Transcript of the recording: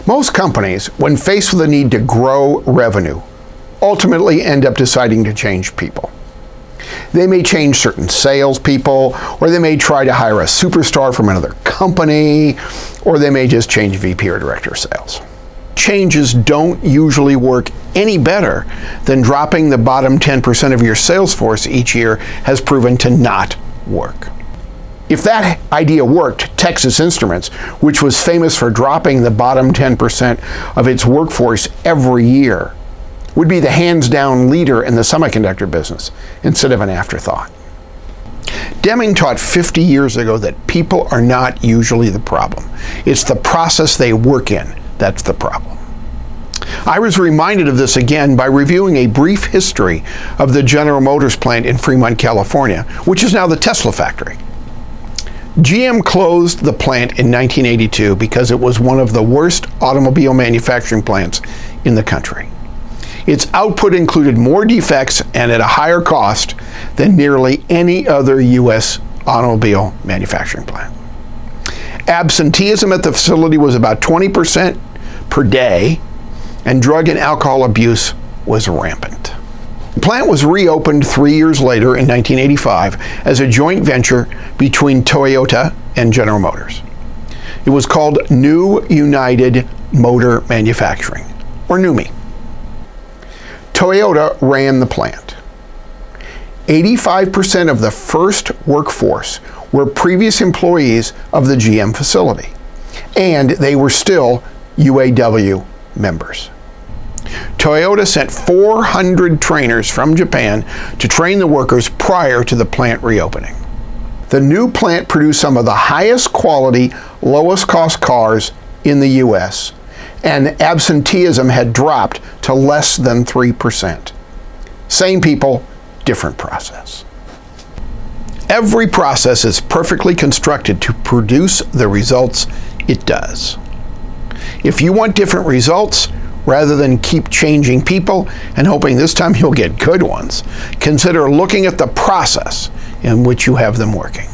Most companies, when faced with the need to grow revenue, ultimately end up deciding to change people. They may change certain salespeople, or they may try to hire a superstar from another company, or they may just change VP or director of sales. Changes don't usually work any better than dropping the bottom 10% of your sales force each year has proven to not work. If that idea worked, Texas Instruments, which was famous for dropping the bottom 10% of its workforce every year, would be the hands-down leader in the semiconductor business instead of an afterthought. Deming taught 50 years ago that people are not usually the problem. It's the process they work in that's the problem. I was reminded of this again by reviewing a brief history of the General Motors plant in Fremont, California, which is now the Tesla factory. GM closed the plant in 1982 because it was one of the worst automobile manufacturing plants in the country. Its output included more defects and at a higher cost than nearly any other U.S. automobile manufacturing plant. Absenteeism at the facility was about 20% per day, and drug and alcohol abuse was rampant. The plant was reopened 3 years later in 1985 as a joint venture between Toyota and General Motors. It was called New United Motor Manufacturing, or NUMMI. Toyota ran the plant. 85% of the first workforce were previous employees of the GM facility, and they were still UAW members. Toyota sent 400 trainers from Japan to train the workers prior to the plant reopening. The new plant produced some of the highest quality, lowest cost cars in the US, and absenteeism had dropped to less than 3%. Same people, different process. Every process is perfectly constructed to produce the results it does. If you want different results, rather than keep changing people and hoping this time you'll get good ones, consider looking at the process in which you have them working.